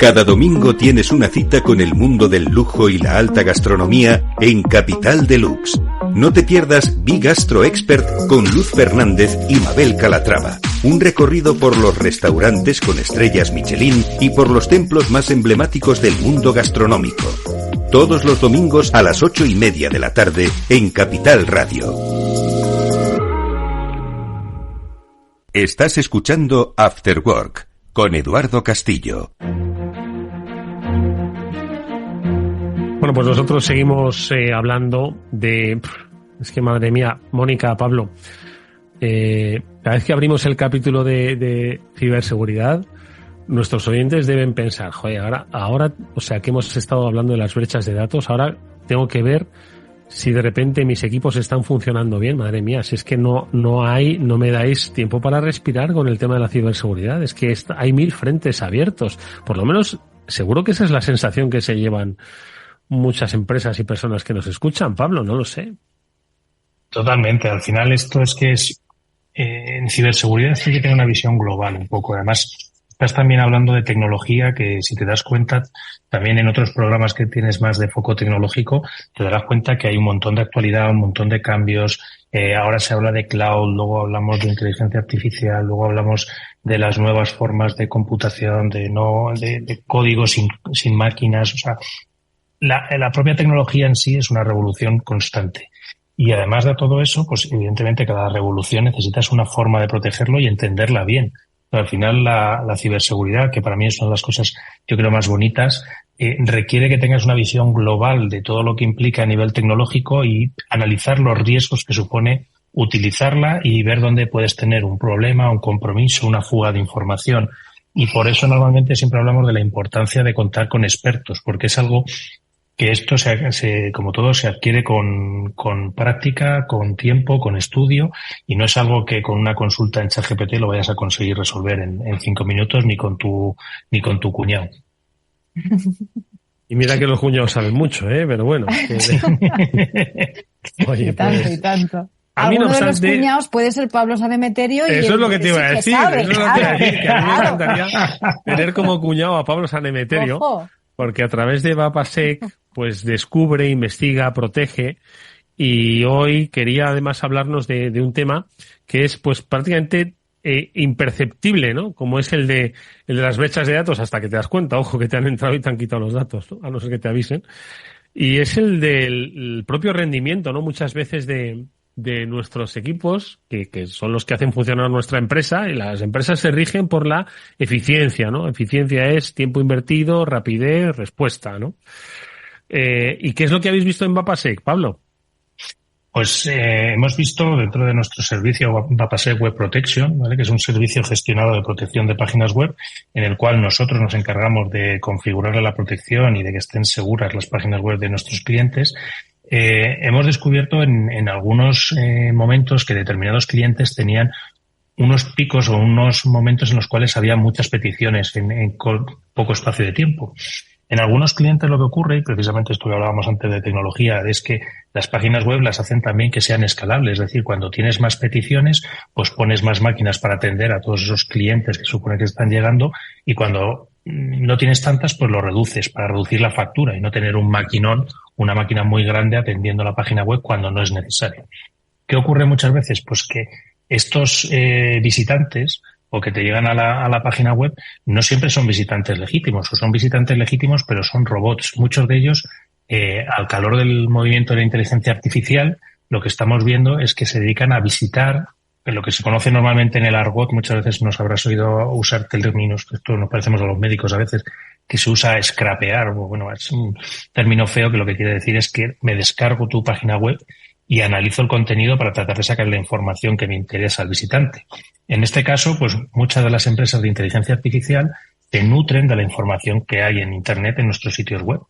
Cada domingo tienes una cita con el mundo del lujo y la alta gastronomía en Capital Deluxe. No te pierdas Bigastro Expert con Luz Fernández y Mabel Calatrava. Un recorrido por los restaurantes con estrellas Michelin y por los templos más emblemáticos del mundo gastronómico. Todos los domingos a las 8:30 de la tarde en Capital Radio. Estás escuchando After Work con Eduardo Castillo. Bueno, pues nosotros seguimos hablando de... Es que madre mía, Mónica, Pablo, cada vez que abrimos el capítulo de ciberseguridad, nuestros oyentes deben pensar, joder, ahora, o sea, que hemos estado hablando de las brechas de datos, ahora tengo que ver si de repente mis equipos están funcionando bien. Madre mía, si es que no me dais tiempo para respirar con el tema de la ciberseguridad, es que hay 1000 frentes abiertos. Por lo menos, seguro que esa es la sensación que se llevan muchas empresas y personas que nos escuchan. Pablo, no lo sé. Totalmente. Al final esto es que en ciberseguridad sí que tiene una visión global un poco. Además, estás también hablando de tecnología que, si te das cuenta, también en otros programas que tienes más de foco tecnológico, te darás cuenta que hay un montón de actualidad, un montón de cambios. Ahora se habla de cloud, luego hablamos de inteligencia artificial, luego hablamos de las nuevas formas de computación, de código sin máquinas. O sea, la propia tecnología en sí es una revolución constante. Y además de todo eso, pues evidentemente cada revolución necesitas una forma de protegerlo y entenderla bien. Pero al final la ciberseguridad, que para mí es una de las cosas yo creo más bonitas, requiere que tengas una visión global de todo lo que implica a nivel tecnológico y analizar los riesgos que supone utilizarla y ver dónde puedes tener un problema, un compromiso, una fuga de información. Y por eso normalmente siempre hablamos de la importancia de contar con expertos, porque es algo que esto como todo se adquiere con práctica, con tiempo, con estudio, y no es algo que con una consulta en ChatGPT lo vayas a conseguir resolver en 5 minutos ni con tu cuñado. Y mira que los cuñados saben mucho, pero bueno. Oye, y tanto, pues, y tanto. A mí, no obstante, de los cuñados puede ser Pablo San Emeterio. Eso es lo que te iba a decir. Eso es lo que te iba a decir, que a mí me encantaría tener como cuñado a Pablo San Emeterio. Ojo. Porque a través de Vapasec, pues descubre, investiga, protege, y hoy quería además hablarnos de un tema que es pues prácticamente imperceptible, ¿no? Como es el de las brechas de datos hasta que te das cuenta, ojo, que te han entrado y te han quitado los datos, ¿no? A no ser que te avisen. Y es el del propio rendimiento, ¿no? Muchas veces de nuestros equipos, que son los que hacen funcionar nuestra empresa, y las empresas se rigen por la eficiencia, ¿no? Eficiencia es tiempo invertido, rapidez, respuesta, ¿no? ¿Y qué es lo que habéis visto en Vapasec, Pablo? Pues hemos visto dentro de nuestro servicio Vapasec Web Protection, ¿vale? Que es un servicio gestionado de protección de páginas web, en el cual nosotros nos encargamos de configurar la protección y de que estén seguras las páginas web de nuestros clientes. Hemos descubierto en algunos momentos que determinados clientes tenían unos picos o unos momentos en los cuales había muchas peticiones en poco espacio de tiempo. En algunos clientes lo que ocurre, y precisamente esto que hablábamos antes de tecnología, es que las páginas web las hacen también que sean escalables. Es decir, cuando tienes más peticiones, pues pones más máquinas para atender a todos esos clientes que supone que están llegando, y cuando no tienes tantas, pues lo reduces para reducir la factura y no tener un maquinón, una máquina muy grande atendiendo la página web cuando no es necesario. ¿Qué ocurre muchas veces? Pues que estos visitantes o que te llegan a la página web no siempre son visitantes legítimos, o son visitantes legítimos pero son robots. Muchos de ellos, al calor del movimiento de la inteligencia artificial, lo que estamos viendo es que se dedican a visitar lo que se conoce normalmente en el argot. Muchas veces nos habrás oído usar términos, que esto nos parecemos a los médicos a veces, que se usa scrapear. Bueno, es un término feo que lo que quiere decir es que me descargo tu página web y analizo el contenido para tratar de sacar la información que me interesa al visitante. En este caso, pues muchas de las empresas de inteligencia artificial se nutren de la información que hay en Internet, en nuestros sitios web.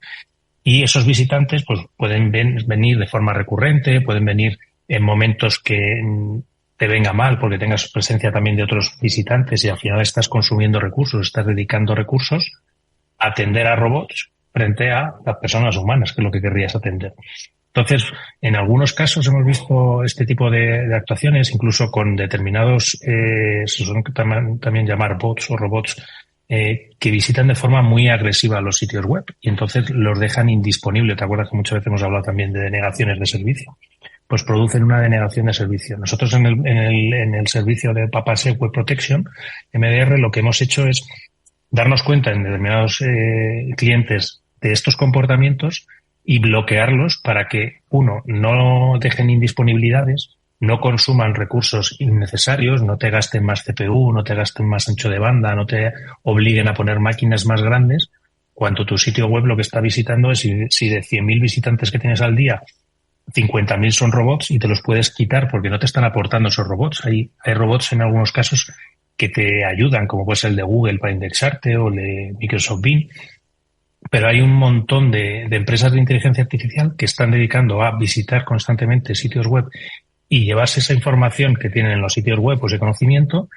Y esos visitantes pues pueden venir de forma recurrente, pueden venir en momentos que te venga mal porque tengas presencia también de otros visitantes y al final estás consumiendo recursos, estás dedicando recursos a atender a robots frente a las personas humanas, que es lo que querrías atender. Entonces, en algunos casos hemos visto este tipo de actuaciones, incluso con determinados, se suelen también llamar bots o robots que visitan de forma muy agresiva los sitios web y entonces los dejan indisponibles. ¿Te acuerdas que muchas veces hemos hablado también de denegaciones de servicio? Pues producen una denegación de servicio. Nosotros en el servicio de PapaSec Web Protection, MDR, lo que hemos hecho es darnos cuenta en determinados clientes de estos comportamientos y bloquearlos para que, uno, no dejen indisponibilidades, no consuman recursos innecesarios, no te gasten más CPU, no te gasten más ancho de banda, no te obliguen a poner máquinas más grandes, cuando tu sitio web lo que está visitando es si de 100.000 visitantes que tienes al día, 50.000 son robots y te los puedes quitar porque no te están aportando esos robots. Hay robots en algunos casos que te ayudan, como puede ser el de Google para indexarte o el de Microsoft Bing, pero hay un montón de empresas de inteligencia artificial que están dedicando a visitar constantemente sitios web y llevarse esa información que tienen en los sitios web, pues de conocimiento,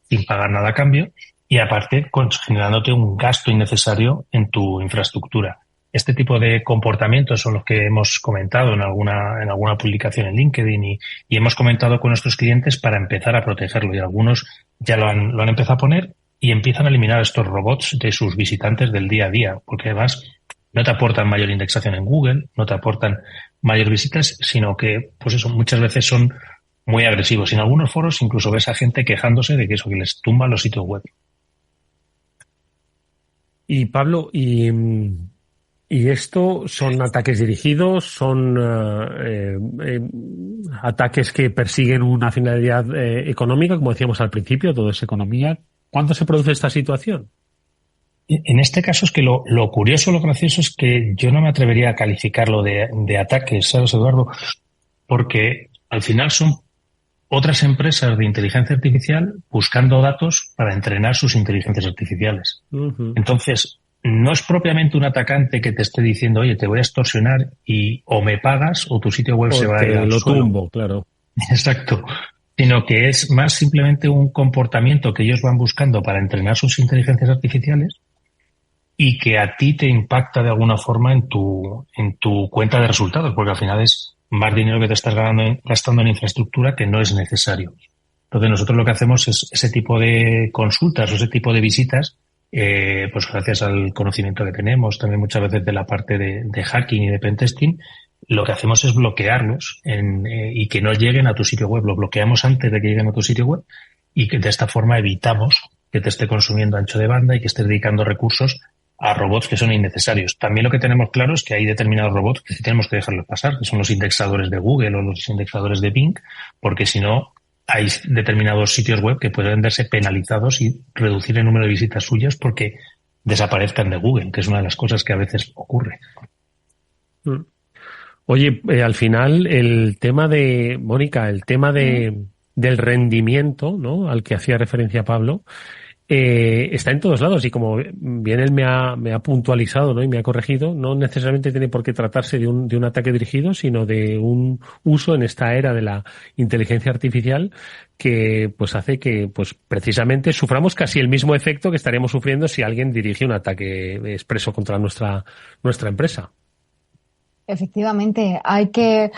sin pagar nada a cambio, y aparte generándote un gasto innecesario en tu infraestructura. Este tipo de comportamientos son los que hemos comentado en alguna publicación en LinkedIn y hemos comentado con nuestros clientes para empezar a protegerlo. Y algunos ya lo han empezado a poner y empiezan a eliminar estos robots de sus visitantes del día a día, porque además no te aportan mayor indexación en Google, no te aportan mayor visitas, sino que, pues eso, muchas veces son muy agresivos. Y en algunos foros incluso ves a gente quejándose de que eso, que les tumban los sitios web. Y Pablo, ¿y esto son ataques dirigidos? ¿Son ataques que persiguen una finalidad económica? Como decíamos al principio, todo es economía. ¿Cuándo se produce esta situación? En este caso es que lo curioso, lo gracioso es que yo no me atrevería a calificarlo de ataques, ¿sabes, Eduardo? Porque al final son otras empresas de inteligencia artificial buscando datos para entrenar sus inteligencias artificiales. Uh-huh. Entonces, no es propiamente un atacante que te esté diciendo, oye, te voy a extorsionar y o me pagas o tu sitio web se va a ir al suelo. Tumbo, claro. Exacto. Sino que es más simplemente un comportamiento que ellos van buscando para entrenar sus inteligencias artificiales y que a ti te impacta de alguna forma en tu cuenta de resultados, porque al final es más dinero que te estás gastando en infraestructura que no es necesario. Entonces nosotros lo que hacemos es ese tipo de consultas o ese tipo de visitas, pues gracias al conocimiento que tenemos, también muchas veces de la parte de hacking y de pentesting, lo que hacemos es bloquearlos y que no lleguen a tu sitio web. Lo bloqueamos antes de que lleguen a tu sitio web y que de esta forma evitamos que te esté consumiendo ancho de banda y que estés dedicando recursos a robots que son innecesarios. También lo que tenemos claro es que hay determinados robots que sí tenemos que dejarlos pasar, que son los indexadores de Google o los indexadores de Bing, porque si no hay determinados sitios web que pueden verse penalizados y reducir el número de visitas suyas porque desaparezcan de Google, que es una de las cosas que a veces ocurre. Oye, al final el tema de, Mónica, del rendimiento, ¿no?, al que hacía referencia Pablo, está en todos lados y como bien él me ha puntualizado, ¿no?, y me ha corregido, no necesariamente tiene por qué tratarse de un ataque dirigido, sino de un uso en esta era de la inteligencia artificial que pues hace que pues precisamente suframos casi el mismo efecto que estaríamos sufriendo si alguien dirige un ataque expreso contra nuestra empresa. Efectivamente, hay que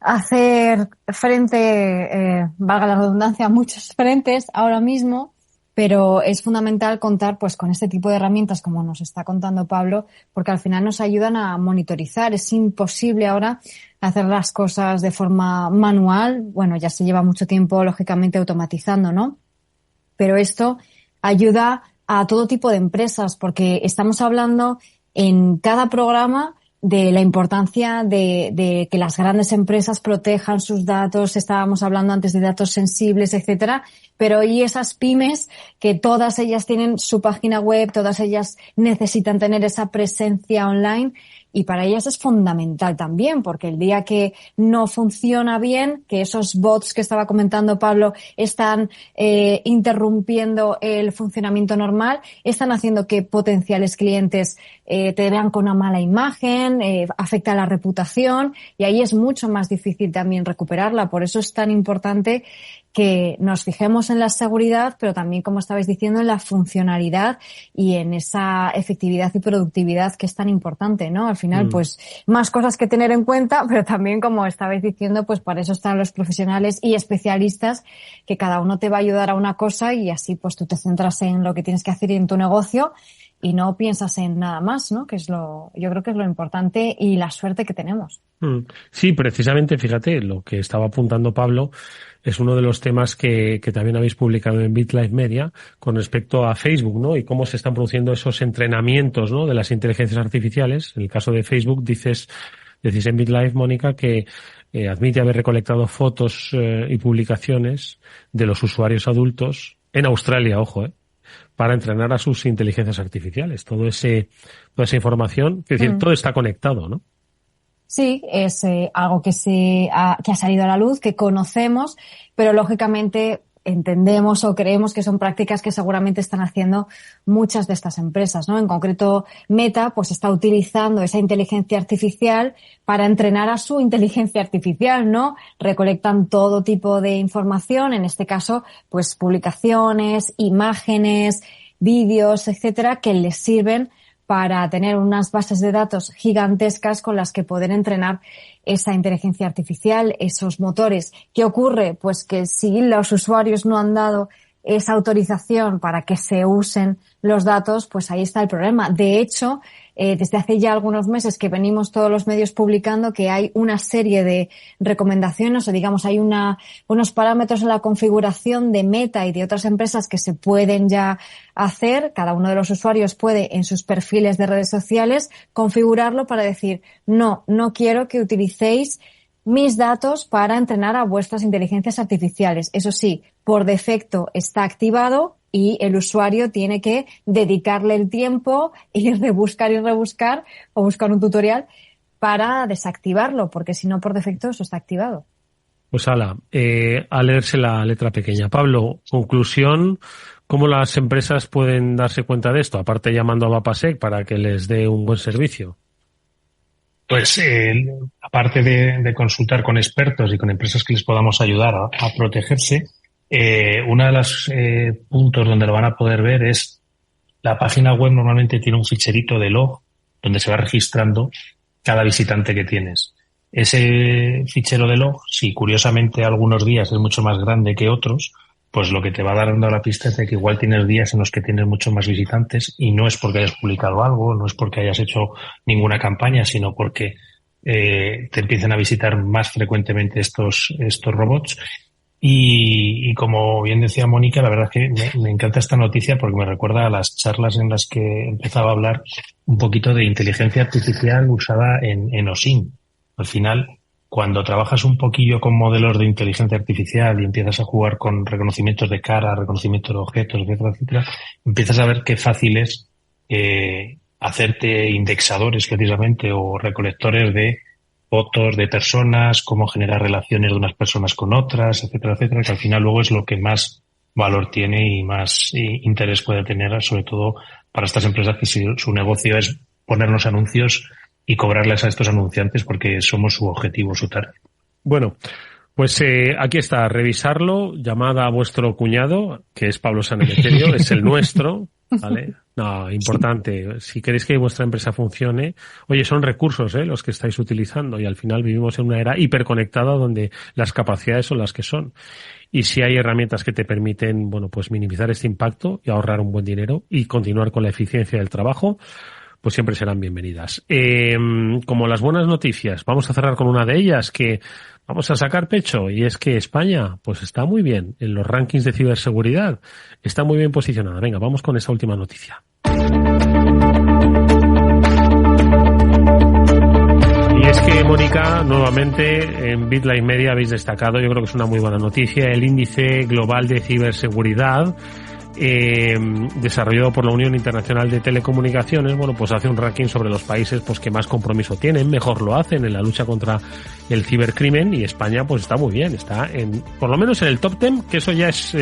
hacer frente, valga la redundancia, a muchos frentes ahora mismo, pero es fundamental contar pues con este tipo de herramientas como nos está contando Pablo, porque al final nos ayudan a monitorizar. Es imposible ahora hacer las cosas de forma manual. Bueno, ya se lleva mucho tiempo, lógicamente, automatizando, ¿no? Pero esto ayuda a todo tipo de empresas, porque estamos hablando en cada programa de la importancia de que las grandes empresas protejan sus datos. Estábamos hablando antes de datos sensibles, etcétera, pero y esas pymes que todas ellas tienen su página web, todas ellas necesitan tener esa presencia online y para ellas es fundamental también, porque el día que no funciona bien, que esos bots que estaba comentando Pablo están interrumpiendo el funcionamiento normal, están haciendo que potenciales clientes te vean con una mala imagen, afecta la reputación y ahí es mucho más difícil también recuperarla. Por eso es tan importante que nos fijemos en la seguridad, pero también, como estabais diciendo, en la funcionalidad y en esa efectividad y productividad que es tan importante, ¿no? Al final, pues, más cosas que tener en cuenta, pero también, como estabais diciendo, pues para eso están los profesionales y especialistas, que cada uno te va a ayudar a una cosa y así, pues, tú te centras en lo que tienes que hacer y en tu negocio y no piensas en nada más, ¿no? Que es yo creo que es lo importante y la suerte que tenemos. Sí, precisamente, fíjate, lo que estaba apuntando Pablo es uno de los temas que también habéis publicado en BitLife Media con respecto a Facebook, ¿no? Y cómo se están produciendo esos entrenamientos, ¿no? De las inteligencias artificiales. En el caso de Facebook, decís en BitLife, Mónica, que admite haber recolectado fotos y publicaciones de los usuarios adultos en Australia, ojo, para entrenar a sus inteligencias artificiales. Toda esa información, es decir, todo está conectado, ¿no? Sí, es algo que ha salido a la luz, que conocemos, pero lógicamente entendemos o creemos que son prácticas que seguramente están haciendo muchas de estas empresas, ¿no? En concreto, Meta, pues está utilizando esa inteligencia artificial para entrenar a su inteligencia artificial, ¿no? Recolectan todo tipo de información, en este caso, pues publicaciones, imágenes, vídeos, etcétera, que les sirven para tener unas bases de datos gigantescas con las que poder entrenar esa inteligencia artificial, esos motores. ¿Qué ocurre? Pues que si los usuarios no han dado esa autorización para que se usen los datos, pues ahí está el problema. De hecho, desde hace ya algunos meses que venimos todos los medios publicando que hay una serie de recomendaciones o digamos hay unos parámetros en la configuración de Meta y de otras empresas que se pueden ya hacer. Cada uno de los usuarios puede en sus perfiles de redes sociales configurarlo para decir no quiero que utilicéis mis datos para entrenar a vuestras inteligencias artificiales. Eso sí, por defecto está activado y el usuario tiene que dedicarle el tiempo y rebuscar o buscar un tutorial para desactivarlo, porque si no, por defecto eso está activado. Pues a leerse la letra pequeña. Pablo, conclusión, ¿cómo las empresas pueden darse cuenta de esto? Aparte llamando a Vapasec para que les dé un buen servicio. Pues aparte de consultar con expertos y con empresas que les podamos ayudar a protegerse, uno de los puntos donde lo van a poder ver es la página web. Normalmente tiene un ficherito de log donde se va registrando cada visitante que tienes. Ese fichero de log, si curiosamente algunos días es mucho más grande que otros, pues lo que te va dando la pista es de que igual tienes días en los que tienes muchos más visitantes y no es porque hayas publicado algo, no es porque hayas hecho ninguna campaña, sino porque te empiezan a visitar más frecuentemente estos robots. Y como bien decía Mónica, la verdad es que me encanta esta noticia porque me recuerda a las charlas en las que empezaba a hablar un poquito de inteligencia artificial usada en OSINT. Al final, cuando trabajas un poquillo con modelos de inteligencia artificial y empiezas a jugar con reconocimientos de cara, reconocimientos de objetos, etcétera, etcétera, empiezas a ver qué fácil es hacerte indexadores precisamente o recolectores de fotos de personas, cómo generar relaciones de unas personas con otras, etcétera, etcétera, que al final luego es lo que más valor tiene y más interés puede tener, sobre todo para estas empresas que su negocio es ponernos anuncios y cobrarles a estos anunciantes porque somos su objetivo, su target. Bueno, pues aquí está, revisarlo, llamada a vuestro cuñado, que es Pablo Sanemeterio, es el nuestro, ¿vale? No, importante, si queréis que vuestra empresa funcione, oye, son recursos los que estáis utilizando y al final vivimos en una era hiperconectada donde las capacidades son las que son. Y si hay herramientas que te permiten, bueno, pues minimizar este impacto y ahorrar un buen dinero y continuar con la eficiencia del trabajo, pues siempre serán bienvenidas. Como las buenas noticias, vamos a cerrar con una de ellas que vamos a sacar pecho y es que España pues está muy bien en los rankings de ciberseguridad, está muy bien posicionada. Venga, vamos con esa última noticia. Y es que, Mónica, nuevamente en BitLife Media habéis destacado, yo creo que es una muy buena noticia, el índice global de ciberseguridad desarrollado por la Unión Internacional de Telecomunicaciones. Bueno, pues hace un ranking sobre los países pues que más compromiso tienen, mejor lo hacen en la lucha contra el cibercrimen, y España pues está muy bien, está por lo menos en el top 10, que eso ya es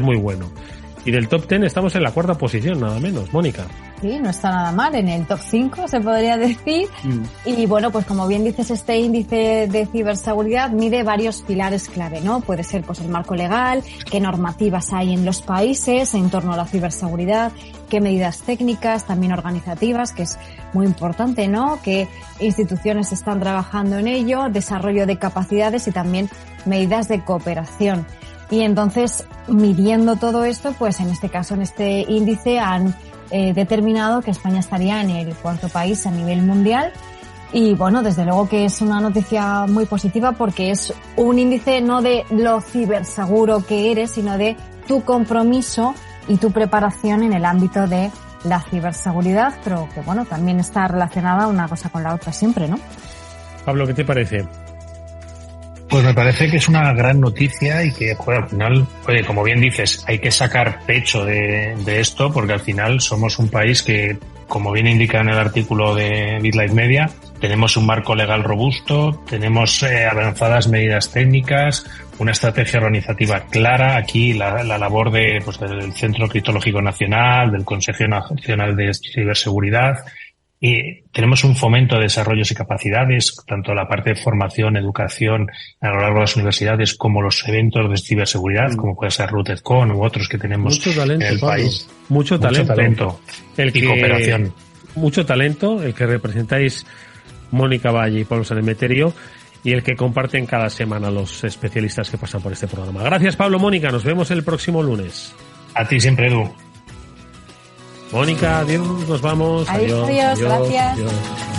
muy bueno. Y del top 10 estamos en la 4ª posición, nada menos. Mónica. Sí, no está nada mal, en el top 5 se podría decir. Y bueno, pues como bien dices, este índice de ciberseguridad mide varios pilares clave, ¿no? Puede ser pues el marco legal, qué normativas hay en los países en torno a la ciberseguridad, qué medidas técnicas, también organizativas, que es muy importante, ¿no? Qué instituciones están trabajando en ello, desarrollo de capacidades y también medidas de cooperación. Y entonces, midiendo todo esto, pues en este caso, en este índice han determinado que España estaría en el 4º país a nivel mundial. Y bueno, desde luego que es una noticia muy positiva porque es un índice no de lo ciberseguro que eres, sino de tu compromiso y tu preparación en el ámbito de la ciberseguridad, pero que bueno, también está relacionada una cosa con la otra siempre, ¿no? Pablo, ¿qué te parece? Pues me parece que es una gran noticia y que, al final, oye, como bien dices, hay que sacar pecho de esto porque al final somos un país que, como bien indica en el artículo de BitLife Media, tenemos un marco legal robusto, tenemos avanzadas medidas técnicas, una estrategia organizativa clara. Aquí la labor del Centro Criptológico Nacional, del Consejo Nacional de Ciberseguridad. Y tenemos un fomento de desarrollos y capacidades, tanto la parte de formación, educación a lo largo de las universidades, como los eventos de ciberseguridad, como puede ser RootedCon u otros que tenemos en el país. Mucho talento. Y cooperación. Mucho talento, el que representáis Mónica Valle y Pablo Sáenz Meterio, y el que comparten cada semana los especialistas que pasan por este programa. Gracias, Pablo, Mónica. Nos vemos el próximo lunes. A ti siempre, Edu. Mónica, adiós, nos vamos. Adiós, gracias. Adiós.